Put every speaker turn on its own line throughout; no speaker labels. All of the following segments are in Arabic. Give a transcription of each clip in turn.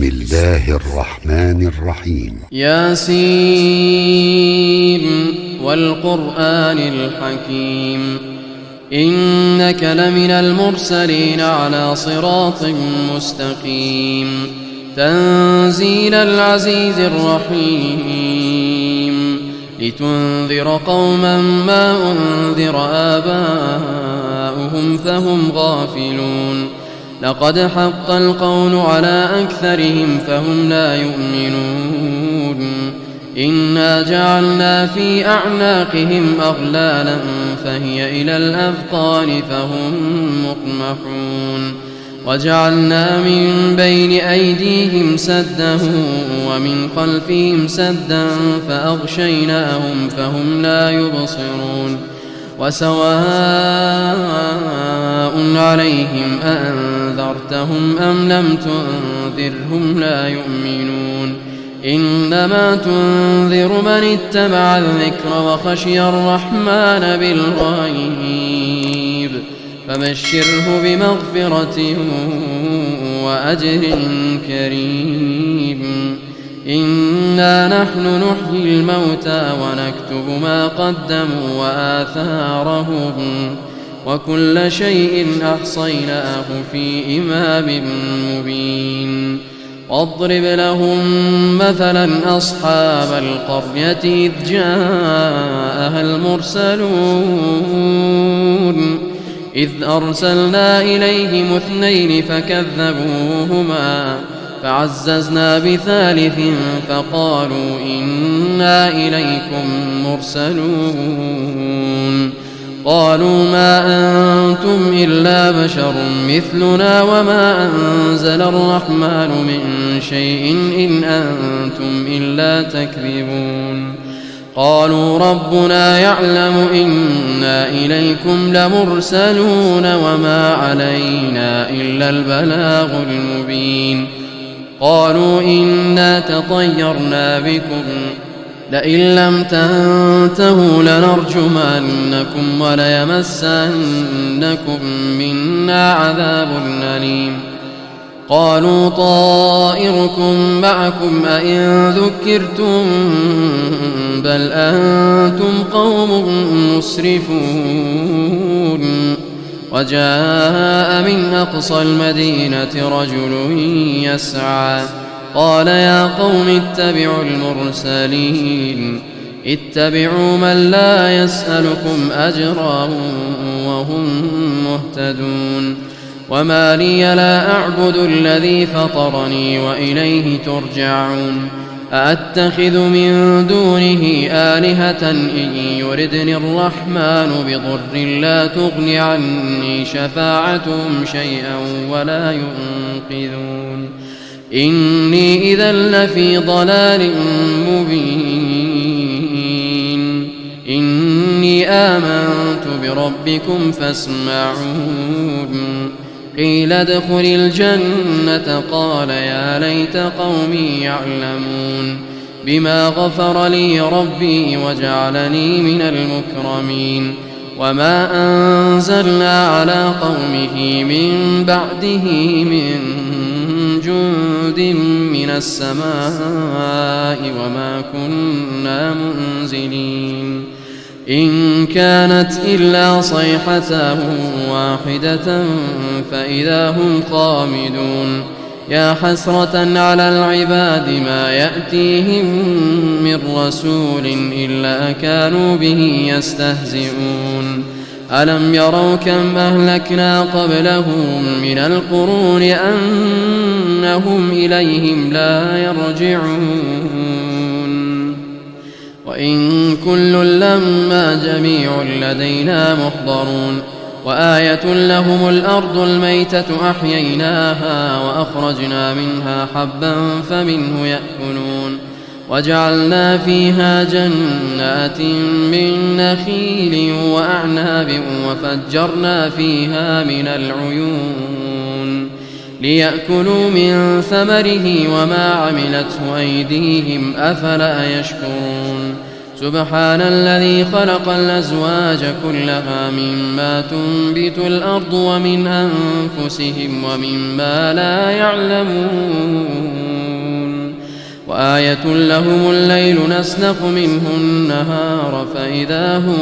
بسم الله الرحمن الرحيم.
ياسين والقرآن الحكيم إنك لمن المرسلين على صراط مستقيم تنزيل العزيز الرحيم لتنذر قوما ما أنذر آباؤهم فهم غافلون لقد حق القول على أكثرهم فهم لا يؤمنون إنا جعلنا في أعناقهم أغلالا فهي إلى الأذقان فهم مقمحون وجعلنا من بين أيديهم سدا ومن خلفهم سدا فأغشيناهم فهم لا يبصرون وسواء عليهم أأنذرتهم أم لم تنذرهم لا يؤمنون إنما تنذر من اتبع الذكر وخشي الرحمن بالغيب فبشره بمغفرة وأجر كريم إنا نحن نحيي الموتى ونكتب ما قدموا وآثارهم وكل شيء أحصيناه في إمام مبين واضرب لهم مثلا أصحاب القرية إذ جاءها المرسلون إذ أرسلنا إليهم 2 فكذبوهما فعززنا بثالث فقالوا إنا إليكم مرسلون قالوا ما أنتم إلا بشر مثلنا وما أنزل الرحمن من شيء إن أنتم إلا تكذبون قالوا ربنا يعلم إنا إليكم لمرسلون وما علينا إلا البلاغ المبين قالوا إنا تطيرنا بكم لئن لم تنتهوا لنرجمنكم وليمسنكم منا عذاب أليم قالوا طائركم معكم أئن ذكرتم بل أنتم قوم مسرفون وجاء من أقصى المدينة رجل يسعى قال يا قوم اتبعوا المرسلين اتبعوا من لا يسألكم أجرا وهم مهتدون وما لي لا أعبد الذي فطرني وإليه ترجعون أأتخذ من دونه آلهة إن يردني الرحمن بضر لا تغن عني شفاعتهم شيئا ولا ينقذون إني إذا لفي ضلال مبين إني آمنت بربكم فاسمعون قيل ادخل الجنة قال يا ليت قومي يعلمون بما غفر لي ربي وجعلني من المكرمين وما أنزلنا على قومه من بعده من جند من السماء وما كنا منزلين إن كانت إلا صيحة واحدة فإذا هم خامدون يا حسرة على العباد ما يأتيهم من رسول إلا كانوا به يستهزئون ألم يروا كم أهلكنا قبلهم من القرون أنهم إليهم لا يرجعون وإن كل لما جميع لدينا محضرون وآية لهم الأرض الميتة أحييناها وأخرجنا منها حبا فمنه يأكلون وجعلنا فيها جنات من نخيل وأعناب وفجرنا فيها من العيون ليأكلوا من ثمره وما عملته أيديهم أفلا يشكرون سبحان الذي خلق الأزواج كلها مما تنبت الأرض ومن أنفسهم ومما لا يعلمون وآية لهم الليل نسلخ منه النهار فإذا هم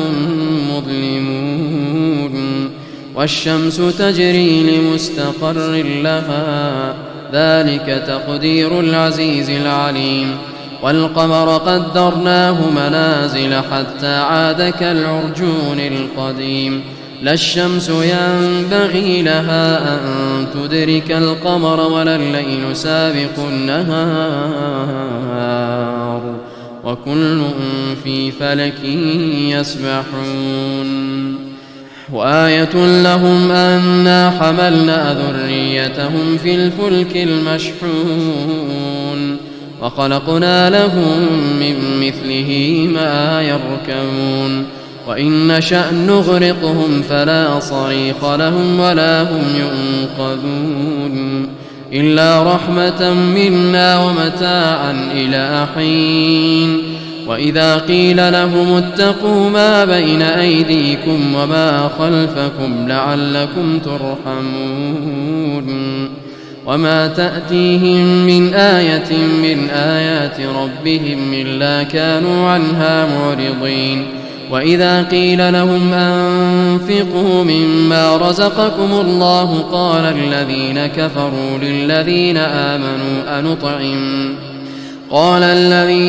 مظلمون والشمس تجري لمستقر لها ذلك تقدير العزيز العليم والقمر قدرناه منازل حتى عاد كالعرجون القديم لا الشمس ينبغي لها أن تدرك القمر ولا الليل سابق النهار وكل في فلك يسبحون وآية لهم أنا حملنا ذريتهم في الفلك المشحون وخلقنا لهم من مثله ما يركبون وإن نشأ نغرقهم فلا صريخ لهم ولا هم ينقذون إلا رحمة منا ومتاعا إلى حين وإذا قيل لهم اتقوا ما بين أيديكم وما خلفكم لعلكم ترحمون وما تأتيهم من آية من آيات ربهم إلا كانوا عنها معرضين وإذا قيل لهم أنفقوا مما رزقكم الله قال الذين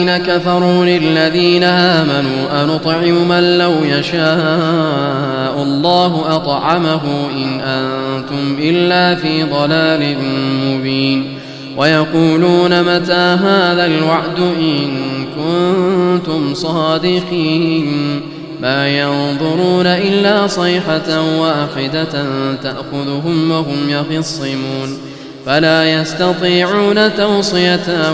كفروا للذين آمنوا أنطعم من لو يشاء الله أطعمه إن أنتم إلا في ضلال مبين ويقولون متى هذا الوعد إن كنتم صادقين ما ينظرون إلا صيحة واحدة تأخذهم وهم يخصمون فلا يستطيعون توصية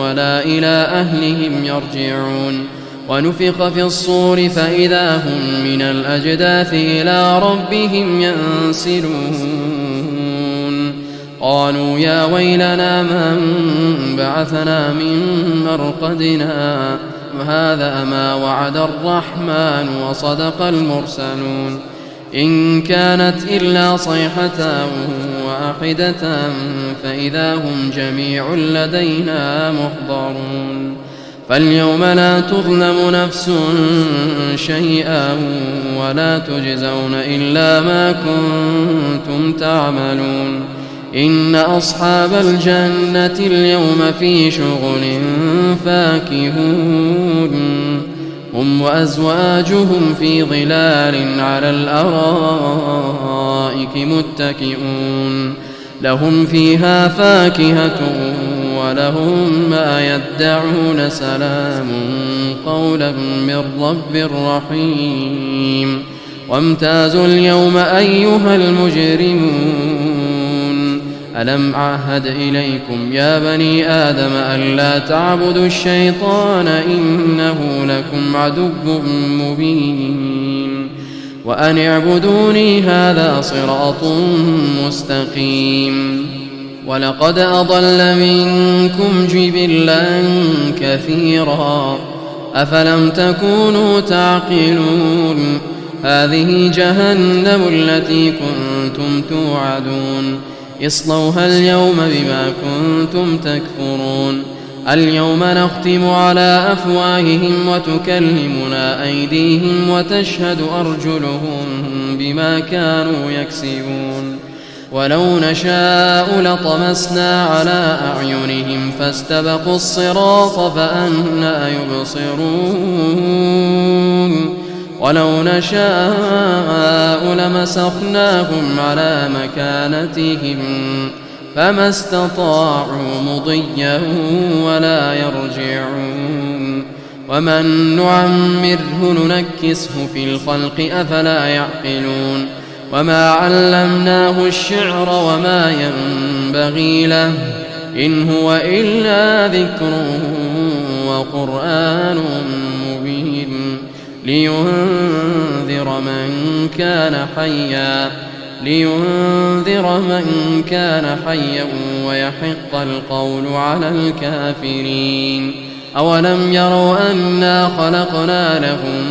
ولا إلى أهلهم يرجعون ونفخ في الصور فإذا هم من الأجداث إلى ربهم ينسلون قالوا يا ويلنا من بعثنا من مرقدنا هذا ما وعد الرحمن وصدق المرسلون إن كانت إلا صيحة واحدة فإذا هم جميع لدينا محضرون فاليوم لا تظلم نفس شيئا ولا تجزون إلا ما كنتم تعملون إن أصحاب الجنة اليوم في شغل فاكهون هم وأزواجهم في ظلال على الأرائك متكئون لهم فيها فاكهة ولهم ما يدعون سلام قولا من رب رحيم وامتازوا اليوم أيها المجرمون ألم أعهد إليكم يا بني آدم ألا تعبدوا الشيطان إنه لكم عدو مبين وأن اعبدوني هذا صراط مستقيم ولقد أضل منكم جبلا كثيرا أفلم تكونوا تعقلون هذه جهنم التي كنتم توعدون اصلوها اليوم بما كنتم تكفرون اليوم نختم على أفواههم وتكلمنا أيديهم وتشهد أرجلهم بما كانوا يكسبون ولو نشاء لطمسنا على أعينهم فاستبقوا الصراط فأنى يبصرون ولو نشاء لمسخناهم على مكانتهم فما استطاعوا مضيا ولا يرجعون ومن نعمره ننكسه في الخلق أفلا يعقلون وما علمناه الشعر وما ينبغي له إن هو إلا ذكر وقرآن مبين لينذر من كان حيا ويحق القول على الكافرين أولم يروا أنا خلقنا لهم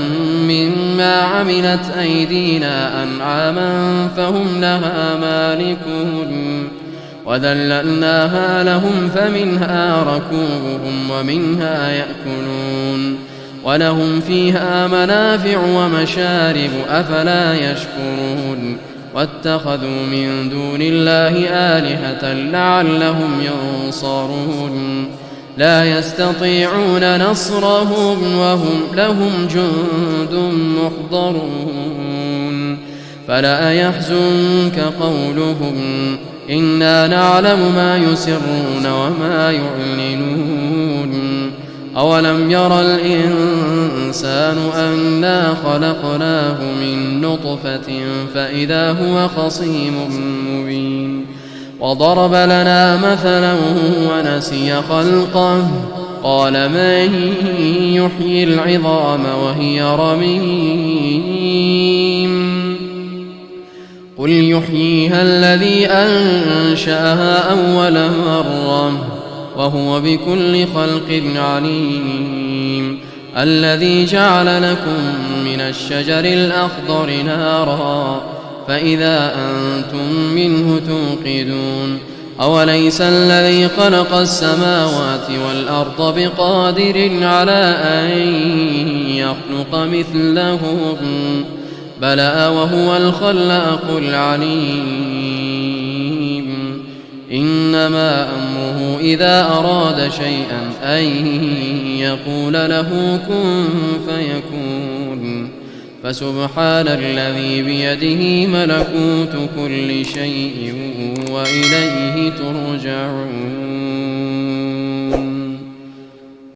مما عملت أيدينا أنعاما فهم لها مالكون وذللناها لهم فمنها ركوبهم ومنها يأكلون ولهم فيها منافع ومشارب أفلا يشكرون واتخذوا من دون الله آلهة لعلهم ينصرون لا يستطيعون نصرهم وهم لهم جند محضرون فلا يحزنك قولهم إنا نعلم ما يسرون وما يعلنون أولم ير الإنسان أنا خلقناه من نطفة فإذا هو خصيم مبين وضرب لنا مثلا ونسي خلقه قال من يحيي العظام وهي رميم قل يحييها الذي أنشأها أول مرة وهو بكل خلق عليم الذي جعل لكم من الشجر الأخضر نارا فإذا أنتم منه توقدون أوليس الذي خلق السماوات والأرض بقادر على أن يخلق مثلهم بلى وهو الخلاق العليم إنما أمره إذا أراد شيئا أن يقول له كن فيكون فسبحان الذي بيده ملكوت كل شيء وإليه ترجعون